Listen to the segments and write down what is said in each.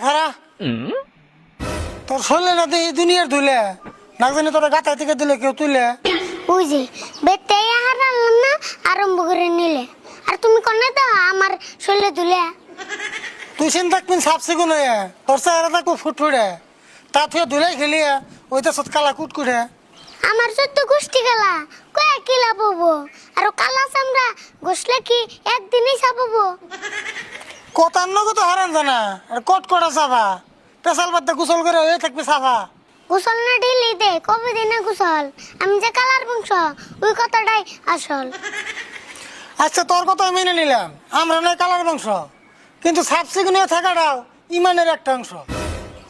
খারা তোর শরীরে না এই দুনিয়ার ধুলে না জানি তোরা গাতা থেকে দিলে কেউ তুলে বুঝি বেতে হারালাম না আরম্ভ করে নিলে আর তুমি কোনে দাও আমার শরীরে ধুলে তুই চিন্তা থাকবিন সাফ সিগুন হয়ে তোর চেহারা থাকবো ফুটফুটে তা তুই ধুলে খেলিয়ে ওইটা সত কালা কুটকুটে আমার যত গোষ্ঠী গেলা কয়েক কিলা পাবো আর কালা চামড়া গোসলে কি একদিনই চাপাবো কথার নগো তো হারান জানা আর কট কটা চাবা পেশাল বাদ গোসল করে হয়ে থাকবি চাবা গোসল না ঢিলি দে কবে দিন না গোসল আমি যে কালার বংশ ওই কথাটাই আসল আচ্ছা তোর কথা মেনে নিলাম আমরা নয় কালার বংশ কিন্তু সাফ সিগুন হয়ে থাকাটাও ইমানের একটা অংশ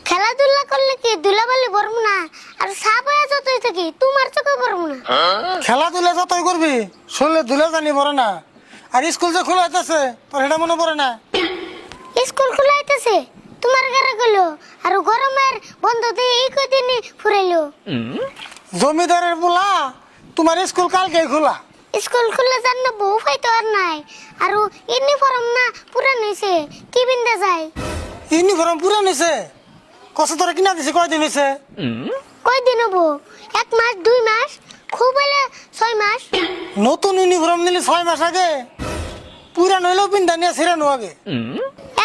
খেলাধুলা করলে কি ধুলাবালি পড়বো না আর সাপ হয়ে যতই থাকি তোমার চোখে পড়বো না খেলাধুলা যতই করবি শরীরে ধুলে জানি পড়ে না আর স্কুল যে খোলা হইতেছে তোর সেটা মনে পড়ে না স্কুল খোলা হইতেছে তোমার ঘরে গেলো আর গরমের বন্ধ দিয়ে এই কদিনই ফুরাইলো জমিদারের বলা তোমার স্কুল কালকে খোলা স্কুল খুললে জান না বউ ফাইতো আর নাই আর ইউনিফর্ম না পুরান হইছে কি বিন্দা যায় ইউনিফর্ম পুরা নিছে কষ্ট তোরা কিনা দিছে কয়দিন হয়েছে কয়দিন হবো 1 মাস 2 মাস খুব হলে 6 মাস নতুন ইউনিফর্ম নিলে 6 মাস আগে পুরা নইলেও পিন্ধা নিয়ে ছিড়ানো আগে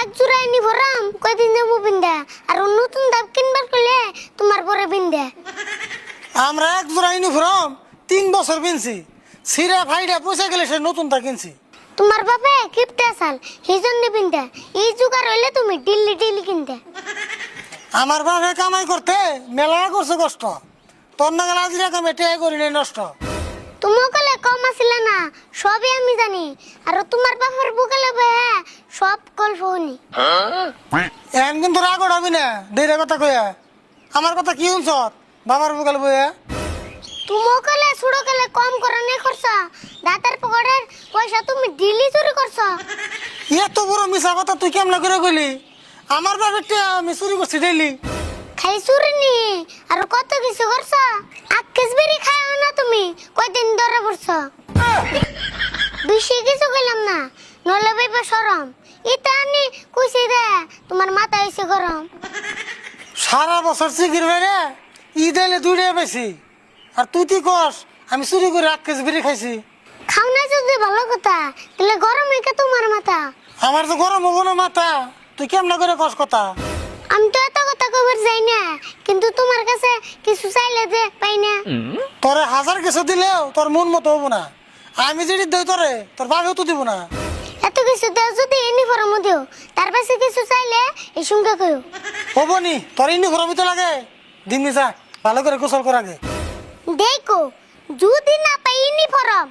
এক জোড়া ইউনিফর্ম কয়দিন যাবো বিন্দা আর নতুন দাব কিনবার করলে তোমার পরে বিন্দা আমরা এক জোড়া ইউনিফর্ম 3 বছর পিনছি ছিঁড়া ফাইডা পয়সা গেলে সে নতুনটা কিনছি তোমার বাপে কিপটে আসাল হিজন্য বিন্দা এই জুগার হইলে তুমি ডিল্লি ডিল্লি কিনতে আমার বাপে কামাই করতে মেলা করছে কষ্ট তোর নাগাল আজিরা কামে টেয়ে করি নাই নষ্ট তুমিও কলে কম আসিলে না সবই আমি জানি আর তোমার বাপের বুকেলে বয়ে সব গল্প শুনি এখন কিন্তু রাগ হবি না দেড়ে কথা কয়া আমার কথা কি শুনছ বাবার বুকাল বইয়া তুমিও কলে ছুড়ো কলে কম করে নেই করছ দাঁতের পকেটের পয়সা তুমি ডিলি চুরি করছ এত বড় মিশা কথা তুই কেমন করে কইলি আমার বাপের টিয়া আমি চুরি করছি ডেইলি খাই চুরি নি আর কত কিছু করছ আক্কেস বেরি খাও না তুমি কয়দিন ধরে পড়ছ বেশি কিছু কইলাম না নলে বাইবা শরম এটা আনি কইছি দে তোমার মাথা হইছে গরম সারা বছর চিকির বেড়ে ঈদ এলে 2 টাকা পাইছি আর তুই কস আমি চুরি করে 1 কেজি বিড়ি খাইছি খাও না যদি ভালো কথা তাহলে গরম হইকে তোমার মাথা আমার তো গরম হবো না মাথা তুই কেমন করে কস কথা আমি তো এত কথা কবার যাই না কিন্তু তোমার কাছে কিছু চাইলে যে পাই না তোরে 1000 কিছু দিলেও তোর মন মতো হবো না আমি যেটি দেই তোরে তোর বাবেও তো দিব না এত কিছু দাও যদি ইউনিফর্ম দিও তার পাশে কিছু চাইলে এই সঙ্গে কইও হবো নি তোর ইউনিফর্মই তো লাগে দিমনি যা ভালো করে গোসল কর আগে দেখো যদি না পাই ইউনিফর্ম